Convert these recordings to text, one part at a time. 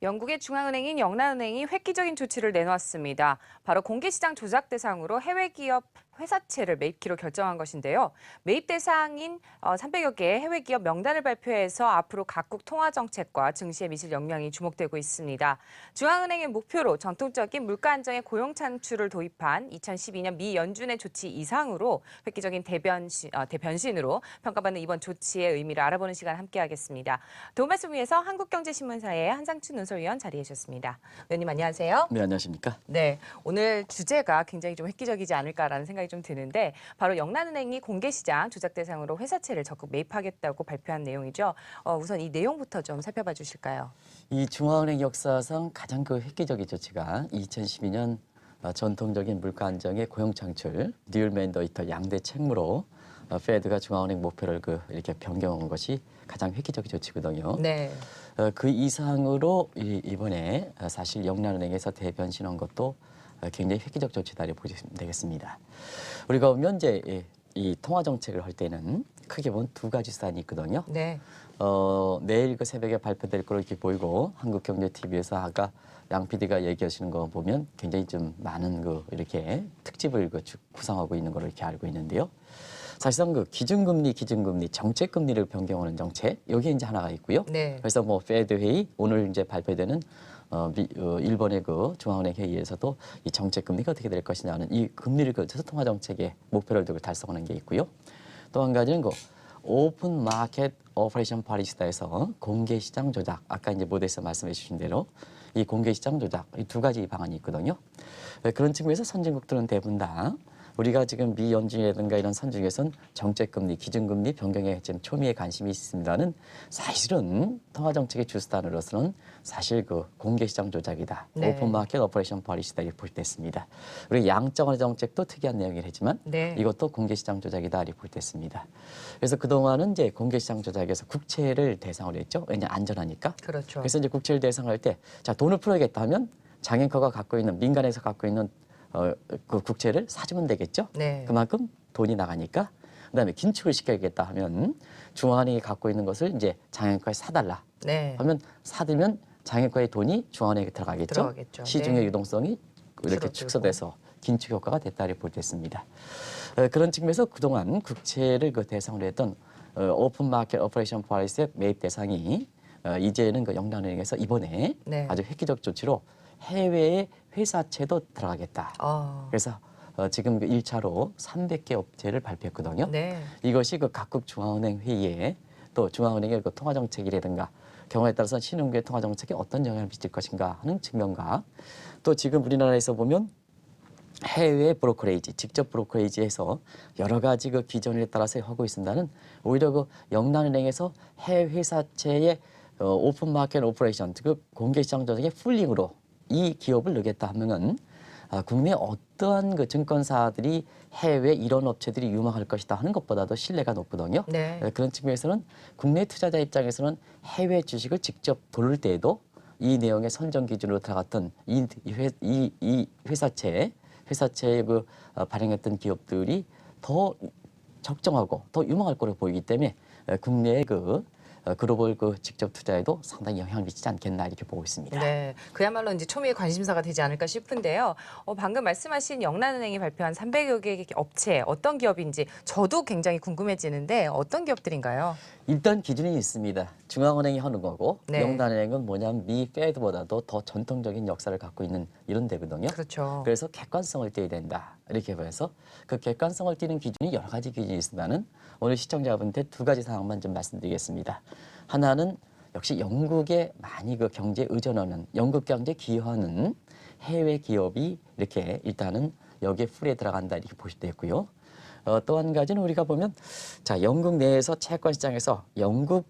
영국의 중앙은행인 영란은행이 획기적인 조치를 내놓았습니다. 바로 공개시장 조작 대상으로 해외 기업 회사채를 매입키로 결정한 것인데요. 매입 대상인 300여 개의 해외 기업 명단을 발표해서 앞으로 각국 통화 정책과 증시에 미칠 영향이 주목되고 있습니다. 중앙은행의 목표로 전통적인 물가 안정의 고용 창출을 도입한 2012년 미 연준의 조치 이상으로 획기적인 대변신으로 평가받는 이번 조치의 의미를 알아보는 시간 함께하겠습니다. 도움 말씀 위해서 한국경제신문사의 한상춘 논설위원 자리해 주셨습니다. 의원님 안녕하세요. 네, 안녕하십니까? 네, 오늘 주제가 굉장히 좀 획기적이지 않을까라는 생각이 좀 드는데 바로 영란은행이 공개시장 조작 대상으로 회사채를 적극 매입하겠다고 발표한 내용이죠. 우선 이 내용부터 좀 살펴봐 주실까요? 이 중앙은행 역사상 가장 획기적인 조치가 2012년 전통적인 물가 안정의 고용 창출, 듀얼 맨데이터 양대 책무로 페드가 중앙은행 목표를 이렇게 변경한 것이 가장 획기적인 조치거든요. 네. 그 이상으로 이번에 사실 영란은행에서 대변신한 것도 굉장히 획기적 조치다 이렇게 보시면 되겠습니다. 우리가 보면 이제 이 통화 정책을 할 때는 크게 보면 두 가지 수단이 있거든요. 네. 내일 새벽에 발표될 거로 이렇게 보이고 한국경제TV에서 아까 양 PD가 얘기하시는 거 보면 굉장히 좀 많은 이렇게 특집을 구성하고 있는 걸로 이렇게 알고 있는데요. 사실상 기준금리, 정책금리를 변경하는 정책 여기 이제 하나가 있고요. 네. 그래서 페드 회의 오늘 이제 발표되는 일본의 중앙은행 회의에서도 이 정책금리가 어떻게 될 것이냐는 이 금리를 거쳐서 통화 정책의 목표를 두고 달성하는 게 있고요. 또 한 가지는 오픈 마켓 오퍼레이션 파리시다에서 공개시장 조작, 아까 이제 모두에서 말씀해 주신 대로 이 공개시장 조작 이 두 가지 방안이 있거든요. 그런 측면에서 선진국들은 대부분 다 우리가 지금 미 연준이라든가 이런 선진국에서는 정책금리, 기준금리 변경에 지금 초미의 관심이 있습니다는 사실은 통화정책의 주수단으로서는 사실 공개시장 조작이다. 네. 오픈마켓 오퍼레이션 파리시다 이렇게 볼 때 있습니다. 우리 양적완화 정책도 특이한 내용이긴 하지만 네. 이것도 공개시장 조작이다 이렇게 볼 때 있습니다. 그래서 그동안은 이제 공개시장 조작에서 국채를 대상으로 했죠. 왜냐 안전하니까. 그렇죠. 그래서 이제 국채를 대상으로 할 때 자 돈을 풀어야겠다 하면 장앵커가 갖고 있는 민간에서 갖고 있는 그 국채를 사주면 되겠죠. 네. 그만큼 돈이 나가니까. 그다음에 긴축을 시켜야겠다 하면 중앙은행이 갖고 있는 것을 이제 장앵커에 사달라. 네. 하면 사들면 장앵커의 돈이 중앙은행에 들어가겠죠. 들어가겠죠. 시중의 네. 유동성이 이렇게 줄어들고. 축소돼서 긴축 효과가 됐다고 볼 수 있습니다. 그런 측면에서 그동안 국채를 대상으로 했던 오픈 마켓 오퍼레이션 파리시의 매입 대상이 이제는 영란은행에서 이번에 네. 아주 획기적 조치로 해외의 회사채도 들어가겠다. 그래서 지금 1차로 300개 업체를 발표했거든요. 네. 이것이 각국 중앙은행 회의에 또 중앙은행의 통화정책이라든가 경우에 따라서 신흥국의 통화정책에 어떤 영향을 미칠 것인가 하는 측면과 또 지금 우리나라에서 보면 해외 브로커레이지, 직접 브로커레이지에서 여러 가지 기존에 따라서 하고 있습니다는 오히려 영란은행에서 해외 회사채의 오픈 마켓 오퍼레이션, 즉 공개시장 조작의 풀링으로 이 기업을 넣겠다 하면은 국내 어떠한 증권사들이 해외 이런 업체들이 유망할 것이다 하는 것보다도 신뢰가 높거든요. 네. 그런 측면에서는 국내 투자자 입장에서는 해외 주식을 직접 돌릴 때에도 이 내용의 선정 기준으로 들어갔던 이 회사채에 발행했던 기업들이 더 적정하고 더 유망할 거로 보이기 때문에 국내의 글로벌 직접 투자에도 상당히 영향을 미치지 않겠나 이렇게 보고 있습니다. 네, 그야말로 이제 초미의 관심사가 되지 않을까 싶은데요. 방금 말씀하신 영란은행이 발표한 300여 개의 업체 어떤 기업인지 저도 굉장히 궁금해지는데 어떤 기업들인가요? 일단 기준이 있습니다. 중앙은행이 하는 거고 네. 영란은행은 뭐냐면 미 페드보다도 더 전통적인 역사를 갖고 있는 이런 데거든요. 그렇죠. 그래서 객관성을 띄어야 된다. 이렇게 보여서 그 객관성을 띄는 기준이 여러 가지 기준이 있습니다는 오늘 시청자분한테 두 가지 사항만 좀 말씀드리겠습니다. 하나는 역시 영국에 많이 경제에 의존하는 영국 경제에 기여하는 해외 기업이 이렇게 일단은 여기에 풀에 들어간다 이렇게 보실 때 있고요. 또 한 가지는 우리가 보면 자 영국 내에서 채권 시장에서 영국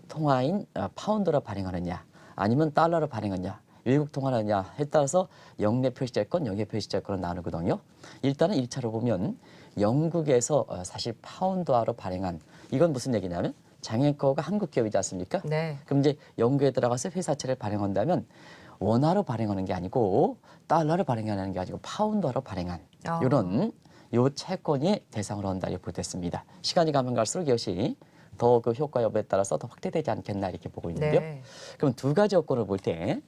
통화인 파운드로 발행하느냐 아니면 달러로 발행하느냐 외국 통화느냐에 따라서 영내 표시채권, 영해 표시채권을 나누거든요. 일단은 1차로 보면 영국에서 사실 파운드화로 발행한 이건 무슨 얘기냐면 장앵커가 한국 기업이지 않습니까? 네. 그럼 이제 영국에 들어가서 회사채를 발행한다면 원화로 발행하는 게 아니고 달러로 발행하는 게 아니고 파운드화로 발행한 이런 요 채권이 대상으로 한다 이렇게 보겠습니다. 시간이 가면 갈수록 이것이 더 효과 여부에 따라서 더 확대되지 않겠나 이렇게 보고 있는데요. 네. 그럼 두 가지 요건을 볼 때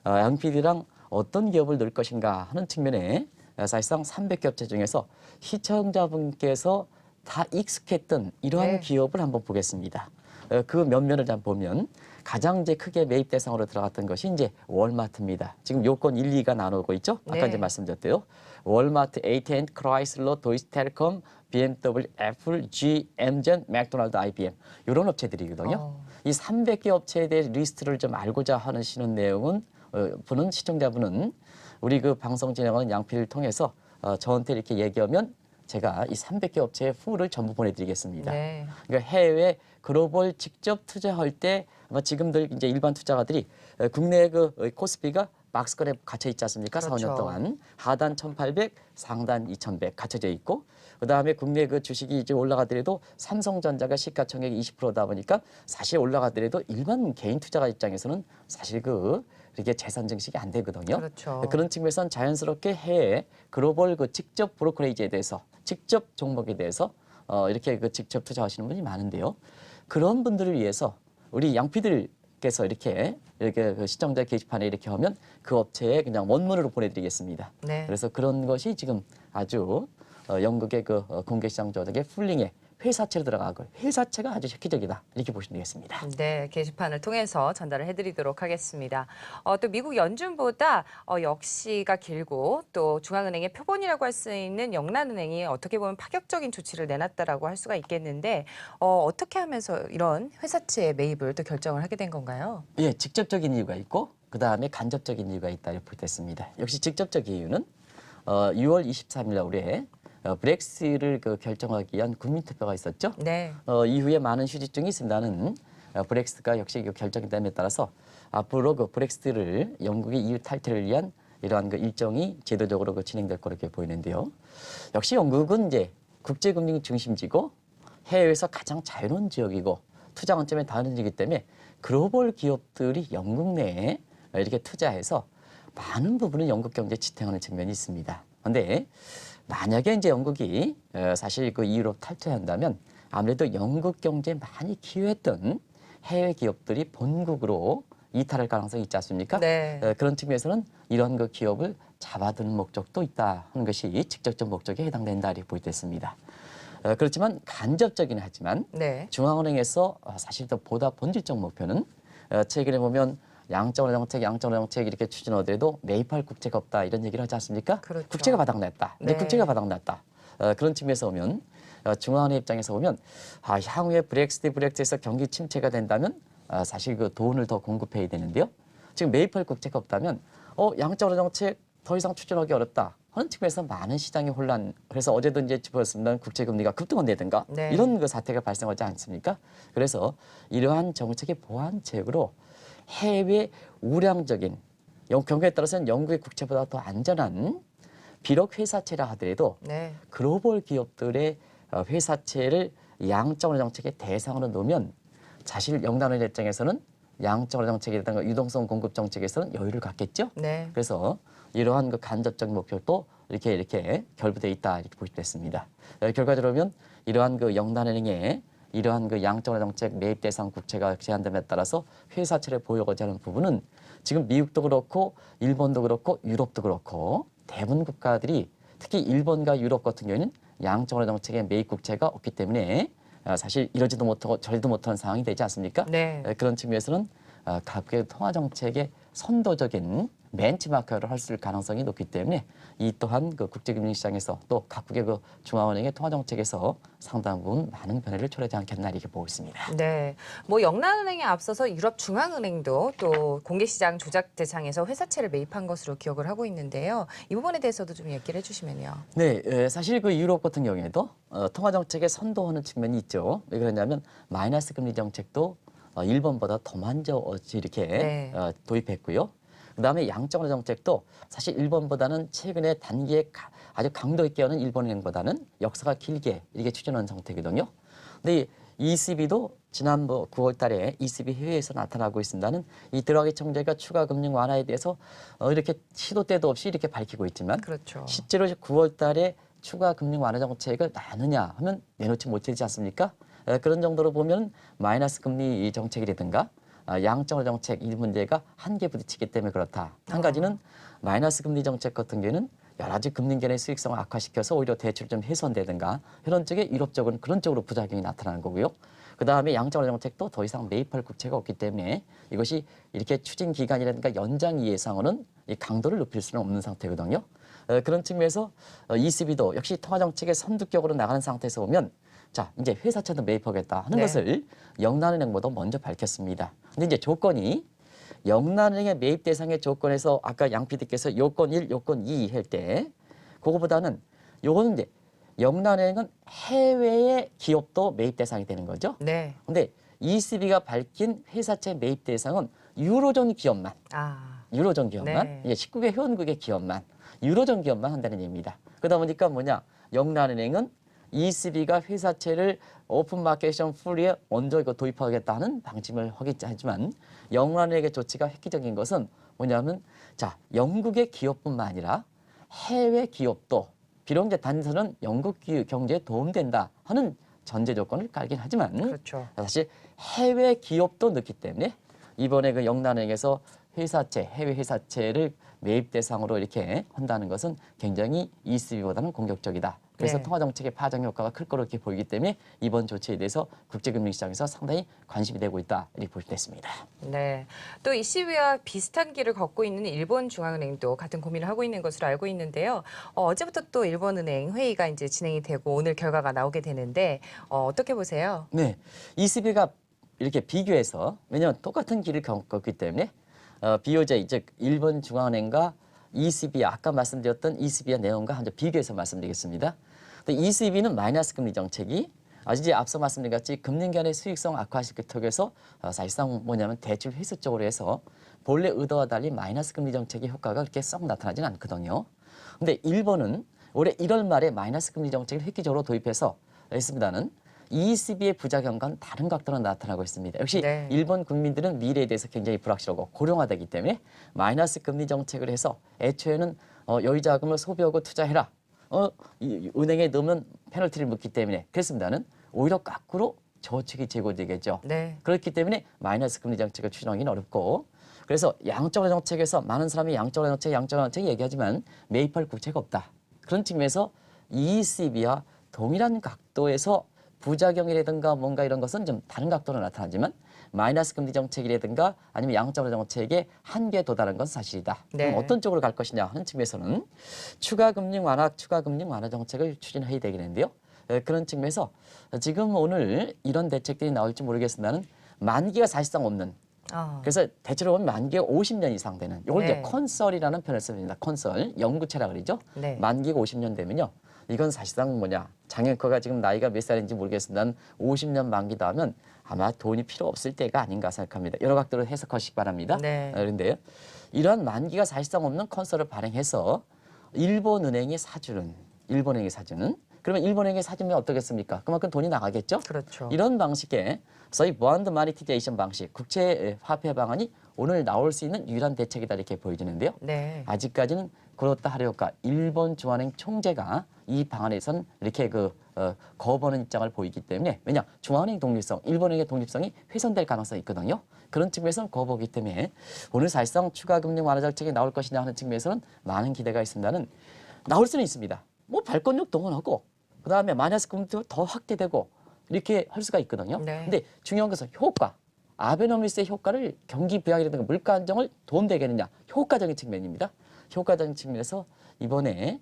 양PD랑 어떤 기업을 넣을 것인가 하는 측면에 사실상 300개 업체 중에서 시청자분께서 다 익숙했던 이러한 네. 기업을 한번 보겠습니다. 그 면면을 좀 보면 가장 이제 크게 매입 대상으로 들어갔던 것이 이제 월마트입니다. 지금 요건 1, 2가 나누고 있죠. 아까 네. 이제 말씀드렸대요. 월마트, AT&T, 크라이슬러, 도이치텔컴, BMW, 애플, G, 엠젠, 맥도날드, IBM 이런 업체들이거든요. 이 300개 업체에 대해 리스트를 좀 알고자 하시는 내용은 분은 시청자분은 우리 그 방송 진행하는 양피를 통해서 저한테 이렇게 얘기하면 제가 이 300개 업체의 풀을 전부 보내드리겠습니다. 네. 그러니까 해외 글로벌 직접 투자할 때 아마 지금들 이제 일반 투자가들이 국내 그 코스피가 박스권에 갇혀 있지 않습니까? 그렇죠. 4년 동안 하단 1,800, 상단 2,100 갇혀져 있고 그다음에 국내 그 주식이 이제 올라가더라도 삼성전자가 시가총액이 20%다 보니까 사실 올라가더라도 일반 개인 투자가 입장에서는 사실 이렇게 재산 증식이 안 되거든요. 그렇죠. 그런 측면에서는 자연스럽게 해외 글로벌 그 직접 브로커레이지에 대해서 직접 종목에 대해서 이렇게 그 직접 투자하시는 분이 많은데요. 그런 분들을 위해서 우리 양피들께서 이렇게 그 시청자 게시판에 이렇게 하면 그 업체에 그냥 원문으로 보내드리겠습니다. 네. 그래서 그런 것이 지금 아주 영국의 그 공개시장 조작의 풀링에 회사채로 들어가고 회사채가 아주 획기적이다 이렇게 보시면 되겠습니다. 네, 게시판을 통해서 전달을 해드리도록 하겠습니다. 또 미국 연준보다 역시가 길고 또 중앙은행의 표본이라고 할 수 있는 영란은행이 어떻게 보면 파격적인 조치를 내놨다라고 할 수가 있겠는데 어떻게 하면서 이런 회사채 매입을 또 결정을 하게 된 건가요? 예, 직접적인 이유가 있고 그 다음에 간접적인 이유가 있다 이렇게 보겠습니다. 역시 직접적인 이유는 6월 23일 날 올해 브렉시를 결정하기 위한 국민투표가 있었죠. 네. 이후에 많은 휴지증이 있습니다는 브렉시트가 역시 결정이 됨에 따라서 앞으로 브렉시트를 영국의 EU 탈퇴를 위한 이러한 일정이 제도적으로 진행될 거로 이렇게 보이는데요. 역시 영국은 이제 국제금융 중심지고 해외에서 가장 자유로운 지역이고 투자 관점에 다른 지역이기 때문에 글로벌 기업들이 영국 내에 이렇게 투자해서 많은 부분은 영국 경제에 지탱하는 측면이 있습니다. 그런데 만약에 이제 영국이 사실 그 EU로 탈퇴한다면 아무래도 영국 경제에 많이 기여했던 해외 기업들이 본국으로 이탈할 가능성이 있지 않습니까? 네. 그런 측면에서는 이런 그 기업을 잡아두는 목적도 있다 하는 것이 직접적 목적에 해당된다 이렇게 보겠습니다. 그렇지만 간접적이긴 하지만 네. 중앙은행에서 사실 더 보다 본질적 목표는 최근에 보면 양적완화 정책 이렇게 추진하더라도 매입할 국채가 없다 이런 얘기를 하지 않습니까? 그렇죠. 국채가 바닥났다. 근데 네. 국채가 바닥났다. 그런 측면에서 보면 중앙은행 입장에서 보면 향후에 브렉시트에서 경기 침체가 된다면 사실 그 돈을 더 공급해야 되는데요. 지금 매입할 국채가 없다면 양적완화 정책 더 이상 추진하기 어렵다. 하는 측면에서 많은 시장의 혼란. 그래서 어제도 이제 짚었습니다. 국채금리가 급등한다든가 네. 이런 그 사태가 발생하지 않습니까? 그래서 이러한 정책의 보완책으로 해외 우량적인 경우에 따라서는 영국의 국채보다 더 안전한 비록 회사채라 하더라도 네. 글로벌 기업들의 회사채를 양적완화 정책의 대상으로 놓으면 사실 영란의 입장에서는 양적완화 정책이라든가 유동성 공급 정책에서는 여유를 갖겠죠. 네. 그래서 이러한 그 간접적 목표도 이렇게 결부돼 있다 이렇게 보시면 됐습니다. 결과적으로 보면 이러한 그 영란은행의 이러한 그 양적완화 정책 매입 대상 국채가 제한됨에 따라서 회사채를 보유하고자 하는 부분은 지금 미국도 그렇고 일본도 그렇고 유럽도 그렇고 대부분 국가들이 특히 일본과 유럽 같은 경우에는 양적완화 정책의 매입 국채가 없기 때문에 사실 이러지도 못하고 저리도 못하는 상황이 되지 않습니까? 네. 그런 측면에서는 각국의 통화 정책의 선도적인 벤치마크를 할 수 있을 가능성이 높기 때문에 이 또한 그 국제금융시장에서 또 각국의 그 중앙은행의 통화 정책에서 상당 부분 많은 변화를 초래하지 않겠나 이렇게 보고 있습니다. 네, 영란은행에 앞서서 유럽 중앙은행도 또 공개시장 조작 대상에서 회사채를 매입한 것으로 기억을 하고 있는데요. 이 부분에 대해서도 좀 얘기를 해주시면요. 네, 사실 그 유럽 같은 경우에도 통화 정책에 선도하는 측면이 있죠. 왜 그러냐면 마이너스 금리 정책도 일본보다 더 먼저 이렇게 네. 도입했고요. 그다음에 양적완화 정책도 사실 일본보다는 최근에 단기에 아주 강도 있게 하는 일본은행보다는 역사가 길게 이렇게 추진하는 정책이거든요. 근데 ECB도 지난 9월 달에 ECB 회의에서 나타나고 있습니다는 이 드라기 총재가 추가 금융 완화에 대해서 이렇게 시도 때도 없이 이렇게 밝히고 있지만 그렇죠. 실제로 9월 달에 추가 금융 완화 정책을 나느냐 하면 내놓지 못하지 않습니까? 그런 정도로 보면 마이너스 금리 정책이라든가 양적완화 정책 이 문제가 한계 부딪히기 때문에 그렇다. 한 가지는 마이너스 금리 정책 같은 경우에는 여러 가지 금리 인간의 수익성을 악화시켜서 오히려 대출이 좀 훼손되든가 이런 쪽에 유럽 쪽은 그런 쪽으로 부작용이 나타나는 거고요. 그다음에 양적완화 정책도 더 이상 매입할 국채가 없기 때문에 이것이 이렇게 추진 기간이라든가 연장 이해상으로는 이 강도를 높일 수는 없는 상태거든요. 그런 측면에서 ECB도 역시 통화 정책의 선두격으로 나가는 상태에서 보면 자 이제 회사채도 매입하겠다 하는 네. 것을 영란은행보다 먼저 밝혔습니다. 근데 이제 조건이 영란은행의 매입 대상의 조건에서 아까 양 PD께서 요건 1, 요건 2 할 때 그거보다는 요거는 이제 영란은행은 해외의 기업도 매입 대상이 되는 거죠. 네. 근데 ECB가 밝힌 회사채 매입 대상은 유로존 기업만, 유로존 기업만, 네. 이제 19개 회원국의 기업만, 유로존 기업만 한다는 얘기입니다. 그러다 보니까 뭐냐, 영란은행은 ECB가 회사채를 오픈마켓션 풀리에 먼저 이거 도입하겠다는 방침을 하겠지만 영란은행의 조치가 획기적인 것은 뭐냐면 자 영국의 기업뿐만 아니라 해외 기업도 비록 이제 단서는 영국 경제에 도움된다 하는 전제 조건을 깔긴 하지만 그렇죠. 사실 해외 기업도 넣기 때문에 이번에 그 영란은행에서 회사채, 해외 회사채를 매입 대상으로 이렇게 한다는 것은 굉장히 ECB보다는 공격적이다. 그래서 네. 통화 정책의 파장 효과가 클 거로 이렇게 보이기 때문에 이번 조치에 대해서 국제금융 시장에서 상당히 관심이 되고 있다 이렇게 볼 수 있습니다. 네. 또 ECB와 비슷한 길을 걷고 있는 일본 중앙은행도 같은 고민을 하고 있는 것으로 알고 있는데요. 어제부터 또 일본은행 회의가 이제 진행이 되고 오늘 결과가 나오게 되는데 어떻게 보세요? 네, ECB가 이렇게 비교해서 왜냐하면 똑같은 길을 걷기 때문에 BOJ 즉 일본 중앙은행과 ECB 아까 말씀드렸던 ECB의 내용과 한번 비교해서 말씀드리겠습니다. 근데 ECB는 마이너스 금리 정책이 이제 앞서 말씀드린 같이 금리 간의 수익성 악화시키기 통해서 사실상 뭐냐면 대출 회수 쪽으로 해서 본래 의도와 달리 마이너스 금리 정책의 효과가 그렇게 썩 나타나지는 않거든요. 근데 일본은 올해 1월 말에 마이너스 금리 정책을 획기적으로 도입해서 했습니다는 ECB의 부작용과는 다른 각도로 나타나고 있습니다. 역시 네. 일본 국민들은 미래에 대해서 굉장히 불확실하고 고령화되기 때문에 마이너스 금리 정책을 해서 애초에는 여유 자금을 소비하고 투자해라. 은행에 넣으면 페널티를 묻기 때문에 그랬습니다는 오히려 거꾸로 저축이 제고되겠죠. 네. 그렇기 때문에 마이너스 금리 정책을 추진하기는 어렵고 그래서 양적완화 정책에서 많은 사람이 양적완화 정책 얘기하지만 매입할 국채가 없다. 그런 측면에서 ECB와 동일한 각도에서 부작용이라든가 뭔가 이런 것은 좀 다른 각도로 나타나지만 마이너스 금리 정책이라든가 아니면 양적완화 정책의 한계에 도달한 건 사실이다. 네. 그럼 어떤 쪽으로 갈 것이냐 하는 측면에서는 추가 금융 완화 정책을 추진해야 되겠는데요. 그런 측면에서 지금 오늘 이런 대책들이 나올지 모르겠습니다는 만기가 사실상 없는 그래서 대체로 보면 만기가 50년 이상 되는 이걸 네. 이제 컨설이라는 표현을 씁니다. 컨설 연구체라 그러죠. 네. 만기가 50년 되면요. 이건 사실상 뭐냐 장앵커가 지금 나이가 몇 살인지 모르겠습니다만 50년 만기다 하면 아마 돈이 필요 없을 때가 아닌가 생각합니다. 여러 각도로 해석하시기 바랍니다. 네. 그런데요. 이러한 만기가 사실상 없는 컨설을 발행해서 일본은행이 사주는 그러면 일본은행이 사주면 어떻겠습니까? 그만큼 돈이 나가겠죠. 그렇죠. 이런 방식의 소위 본드 마니티제이션 방식, 국채 화폐 방안이 오늘 나올 수 있는 유일한 대책이다 이렇게 보여지는데요. 네. 아직까지는 그렇다 하려까 일본 중앙은행 총재가 이 방안에선 이렇게 거부하는 입장을 보이기 때문에 왜냐 중앙은행 독립성, 일본은행의 독립성이 훼손될 가능성이 있거든요. 그런 측면에서는 거부하기 때문에 오늘 사실상 추가 금융 완화 정책이 나올 것이냐 하는 측면에서는 많은 기대가 있습니다는 나올 수는 있습니다. 뭐 발권력 동원하고 그다음에 마이너스 금리도 더 확대되고 이렇게 할 수가 있거든요. 네. 근데 중요한 것은 효과. 아베노미스의 효과를 경기 부양이라든가 물가 안정을 도움되겠느냐. 효과적인 측면입니다. 효과적인 측면에서 이번에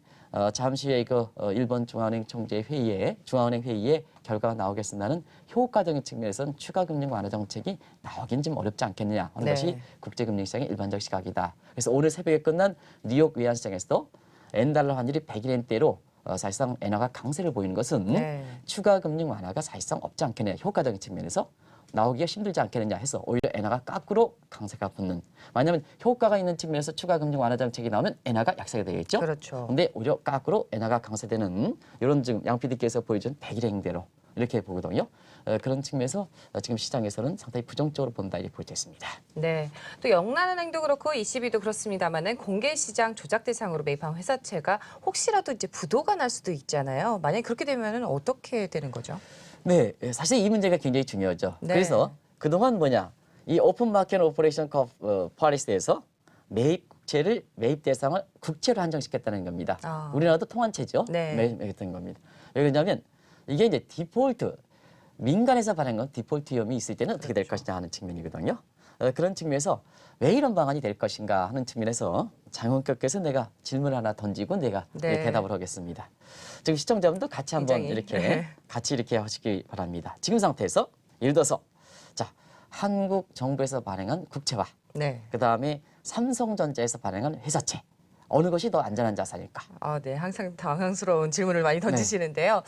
잠시 후에 일본 중앙은행 총재 회의에 중앙은행 회의에 결과가 나오겠습니다는 효과적인 측면에서는 추가 금융 완화 정책이 나오긴 좀 어렵지 않겠느냐 하는 네. 것이 국제금융시장의 일반적 시각이다. 그래서 오늘 새벽에 끝난 뉴욕 외환시장에서도 엔달러 환율이 100일엔대로 사실상 엔화가 강세를 보이는 것은 네. 추가 금융 완화가 사실상 없지 않겠느냐 효과적인 측면에서 나오기가 힘들지 않겠느냐 해서 오히려 엔화가 거꾸로 강세가 붙는 왜냐하면 효과가 있는 측면에서 추가 금융 완화 정책이 나오면 엔화가 약세가 되겠죠. 그렇죠. 근데 오히려 거꾸로 엔화가 강세되는 이런 지금 양 PD께서 보여준 100일 행대로 이렇게 보거든요. 그런 측면에서 지금 시장에서는 상당히 부정적으로 본다 이렇게 볼 수 있습니다. 네. 또 영란은행도 그렇고 ECB도 그렇습니다만은 공개시장 조작 대상으로 매입한 회사채가 혹시라도 이제 부도가 날 수도 있잖아요. 만약에 그렇게 되면은 어떻게 되는 거죠? 네, 사실 이 문제가 굉장히 중요하죠. 네. 그래서 그동안 뭐냐 이 오픈 마켓 오퍼레이션 파리스에서 매입 국채를 매입 대상을 국채로 한정시켰다는 겁니다. 아. 우리나라도 통한채죠. 네. 매입했던 겁니다. 왜 그러냐면 이게 이제 디폴트 민간에서 발행한 건 디폴트 위험이 있을 때는 어떻게 될 그렇죠. 것이냐 하는 측면이거든요. 그런 측면에서 왜 이런 방안이 될 것인가 하는 측면에서 장원께서 내가 질문을 하나 던지고 내가 네. 대답을 하겠습니다. 지금 시청자분도 같이 한번 굉장히, 이렇게 네. 같이 이렇게 하시기 바랍니다. 지금 상태에서 예를 들어서 자 한국 정부에서 발행한 국채와 네. 그 다음에 삼성전자에서 발행한 회사채 어느 것이 더 안전한 자산일까? 아, 네. 항상 당황스러운 질문을 많이 던지시는데요.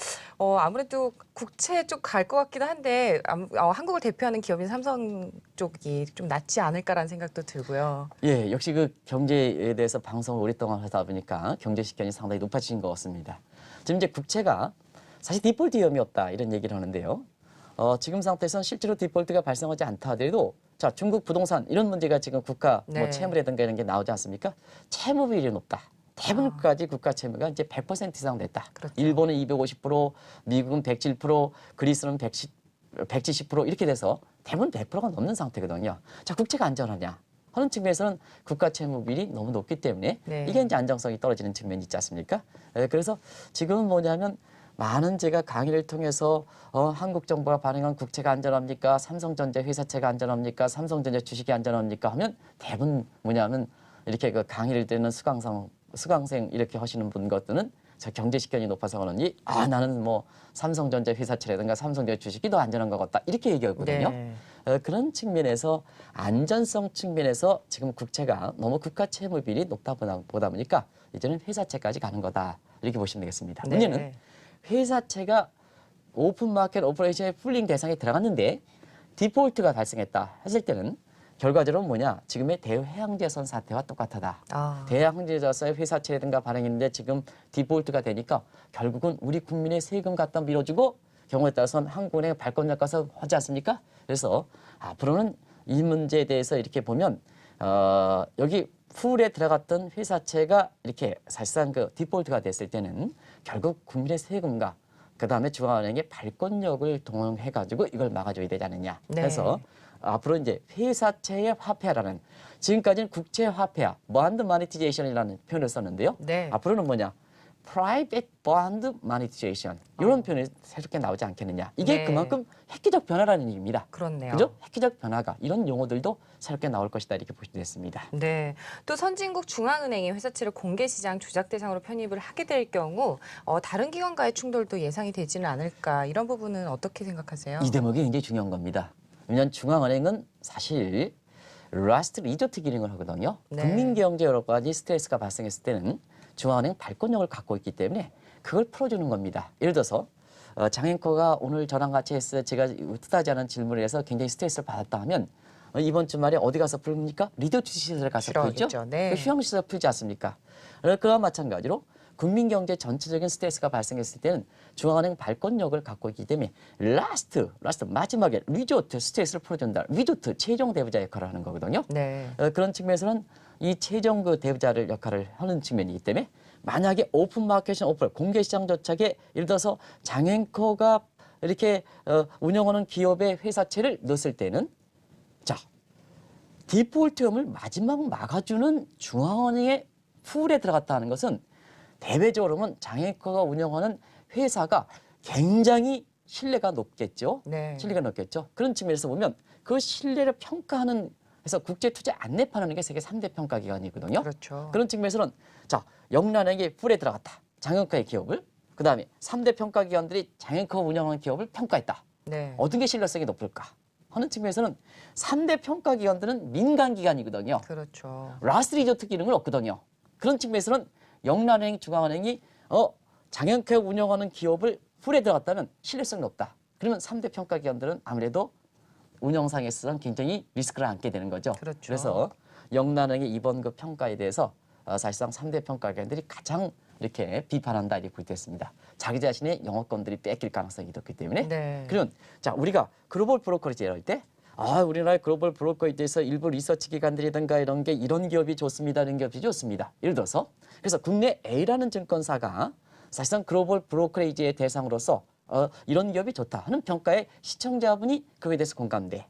아무래도 국채 쪽 갈 것 같기도 한데 한국을 대표하는 기업인 삼성 쪽이 좀 낫지 않을까라는 생각도 들고요. 예, 역시 그 경제에 대해서 방송을 오랫동안 하다 보니까 경제 식견이 상당히 높아진 것 같습니다. 지금 이제 국채가 사실 디폴트 위험이 없다 이런 얘기를 하는데요. 지금 상태에서는 실제로 디폴트가 발생하지 않다 하더라도 자 중국 부동산 이런 문제가 지금 국가 뭐 네. 채무라든가 이런 게 나오지 않습니까? 채무 비율이 높다. 대부분까지 국가 채무가 이제 100% 이상 됐다. 그렇죠. 일본은 250%, 미국은 107%, 그리스는 170% 이렇게 돼서 대부분 100%가 넘는 상태거든요. 자 국채가 안전하냐? 하는 측면에서는 국가 채무 비율이 너무 높기 때문에 네. 이게 이제 안정성이 떨어지는 측면이 있지 않습니까? 그래서 지금은 뭐냐면 많은 제가 강의를 통해서 한국 정부가 발행한 국채가 안전합니까? 삼성전자 회사채가 안전합니까? 삼성전자 주식이 안전합니까? 하면 대부분 뭐냐면 이렇게 그 강의를 듣는 수강생 이렇게 하시는 분 것들은 저 경제 식견이 높아서 그러니 나는 뭐 삼성전자 회사채라든가 삼성전자 주식이 더 안전한 것 같다 이렇게 얘기하거든요. 네. 그런 측면에서 안전성 측면에서 지금 국채가 너무 국가 채무 비율이 높다 보다 보니까 이제는 회사채까지 가는 거다 이렇게 보시면 되겠습니다. 네. 문제는 회사채가 오픈 마켓 오퍼레이션의 풀링 대상에 들어갔는데 디폴트가 발생했다 했을 때는 결과적으로 뭐냐 지금의 대형제선 사태와 똑같다. 아. 대형제자사의 회사채라든가 발행했는데 지금 디폴트가 되니까 결국은 우리 국민의 세금 갖다 밀어주고 경우에 따라서는 한국은행 발권력 가서 하지 않습니까? 그래서 앞으로는 이 문제에 대해서 이렇게 보면 여기 풀에 들어갔던 회사채가 이렇게 사실상 그 디폴트가 됐을 때는 결국 국민의 세금과 그다음에 중앙은행의 발권력을 동원해 가지고 이걸 막아줘야 되지 않느냐. 네. 그래서 앞으로 이제 회사채의 화폐라는 지금까지는 국채 화폐화, bond monetization이라는 표현을 썼는데요. 네. 앞으로는 뭐냐? private bond monetization 이런 표현이 새롭게 나오지 않겠느냐. 이게 네. 그만큼 획기적 변화라는 얘기입니다. 그렇네요. 그죠? 획기적 변화가 이런 용어들도 새롭게 나올 것이다 이렇게 보시면 됐습니다. 네. 또 선진국 중앙은행이 회사채를 공개시장 조작 대상으로 편입을 하게 될 경우 다른 기관과의 충돌도 예상이 되지는 않을까 이런 부분은 어떻게 생각하세요? 이 대목이 굉장히 중요한 겁니다. 왜냐하면 중앙은행은 사실 라스트 리조트 기능을 하거든요. 네. 국민경제 여러 가지 스트레스가 발생했을 때는 중앙은행 발권력을 갖고 있기 때문에 그걸 풀어주는 겁니다. 예를 들어서 장앵커가 오늘 저랑 같이 했을 때 제가 뜻하지 않은 질문을 해서 굉장히 스트레스를 받았다 하면 이번 주말에 어디 가서 풀립니까? 리조트 시설에 가서 풀죠. 싫어하겠죠. 네. 휴양시설 풀지 않습니까? 그와 마찬가지로 국민경제 전체적인 스트레스가 발생했을 때는 중앙은행 발권력을 갖고 있기 때문에 라스트 마지막에 리조트 스트레스를 풀어준다. 리조트 최종 대부자 역할을 하는 거거든요. 네. 그런 측면에서는 이 최종 그 대부자를 역할을 하는 측면이기 때문에 만약에 오픈 마켓은 오픈 공개 시장 조작에 예를 들어서 장앵커가 이렇게 운영하는 기업의 회사채를 넣었을 때는 자 디폴트형을 마지막 막아주는 중앙은행의 풀에 들어갔다 하는 것은 대외적으로는 장앵커가 운영하는 회사가 굉장히 신뢰가 높겠죠. 네. 신뢰가 높겠죠. 그런 측면에서 보면 그 신뢰를 평가하는 해서 국제투자 안내판하는 게 세계 3대 평가기관이거든요. 그렇죠. 그런 측면에서는 자 영란에게 풀에 들어갔다. 장앵커의 기업을 그다음에 3대 평가기관들이 장앵커가 운영하는 기업을 평가했다. 네. 어떤 게 신뢰성이 높을까 하는 측면에서는 3대 평가기관들은 민간기관이거든요. 그렇죠. 라스트 리조트 기능을 얻거든요. 그런 측면에서는 영란은행, 중앙은행이 장앵커가 운영하는 기업을 풀에 들어갔다면 신뢰성이 높다. 그러면 3대 평가기관들은 아무래도 운영상에서는 굉장히 리스크를 안게 되는 거죠. 그렇죠. 그래서 영란은행의 이번 그 평가에 대해서 사실상 3대 평가기관들이 가장 이렇게 비판한다 이렇게 보겠습니다. 자기 자신의 영업권들이 뺏길 가능성이 높기 때문에. 네. 그러면 자 우리가 글로벌 브로커리지를 할 때 우리나라의 글로벌 브로커리지에서 일부 리서치 기관들이든가 이런 게 이런 기업이 좋습니다. 이런 기업이 좋습니다. 예를 들어서 그래서 국내 A라는 증권사가 사실상 글로벌 브로커리지의 대상으로서 이런 기업이 좋다 하는 평가에 시청자분이 그거에 대해서 공감돼.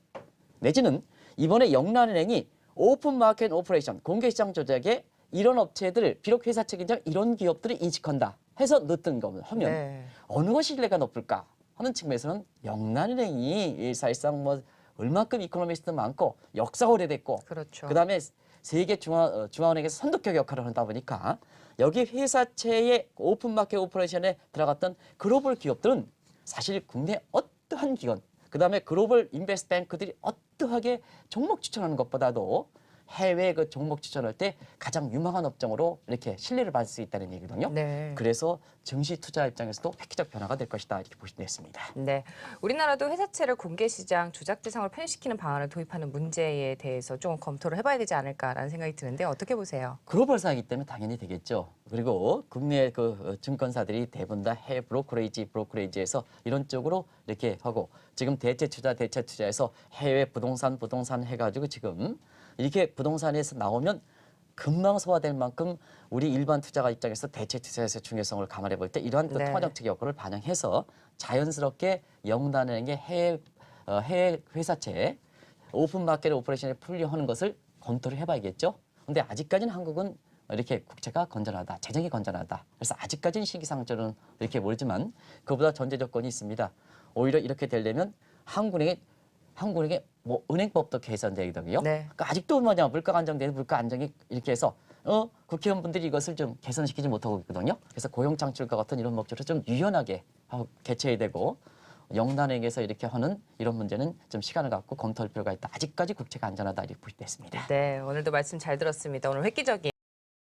내지는 이번에 영란은행이 오픈 마켓 오퍼레이션 공개시장 조작에 이런 업체들 비록 회사 책임자 이런 기업들을 인식한다 해서 넣었던 거면 하면 네. 어느 것이 신뢰가 높을까 하는 측면에서는 영란은행이 사실상 뭐 얼마큼 이코노미스트 많고 역사가 오래됐고 그렇죠. 그다음에 세계 중앙은행에서 선도격 역할을 하다 보니까 여기 회사체의 오픈마켓 오퍼레이션에 들어갔던 글로벌 기업들은 사실 국내 어떠한 기관, 그다음에 글로벌 인베스트뱅크들이 어떠하게 종목 추천하는 것보다도 해외 그 종목 추천할 때 가장 유망한 업종으로 이렇게 신뢰를 받을 수 있다는 얘기거든요. 네. 그래서 증시 투자 입장에서도 획기적 변화가 될 것이다 이렇게 보시면 됐습니다. 네, 우리나라도 회사채를 공개시장 조작 대상으로 편입시키는 방안을 도입하는 문제에 대해서 좀 검토를 해봐야 되지 않을까라는 생각이 드는데 어떻게 보세요? 글로벌사이기 때문에 당연히 되겠죠. 그리고 국내 그 증권사들이 대부분 다 해외 브로커레이지에서 이런 쪽으로 이렇게 하고 지금 대체 투자에서 해외 부동산 해가지고 지금 이렇게 부동산에서 나오면 금방 소화될 만큼 우리 일반 투자가 입장에서 대체 투자에서 중요성을 감안해 볼 때 이러한 그 네. 통화정책 여건을 반영해서 자연스럽게 영단은행의 해외 회사채 오픈 마켓 오퍼레이션에 풀려하는 것을 검토를 해봐야겠죠. 근데 아직까지는 한국은 이렇게 국채가 건전하다, 재정이 건전하다. 그래서 아직까지는 시기상조는 이렇게 모르지만 그보다 전제 조건이 있습니다. 오히려 이렇게 되려면 한국은행에 뭐 은행법도 개선되거든요. 네. 그러니까 아직도 뭐냐 물가 안정되는 물가 안정이 이렇게 해서 국회의원분들이 이것을 좀 개선시키지 못하고 있거든요. 그래서 고용 창출과 같은 이런 목적으로 좀 유연하게 개최해야 되고 영단행에서 이렇게 하는 이런 문제는 좀 시간을 갖고 검토할 필요가 있다. 아직까지 국채가 안전하다 이렇게 보시면 됐습니다. 네, 오늘도 말씀 잘 들었습니다. 오늘 획기적인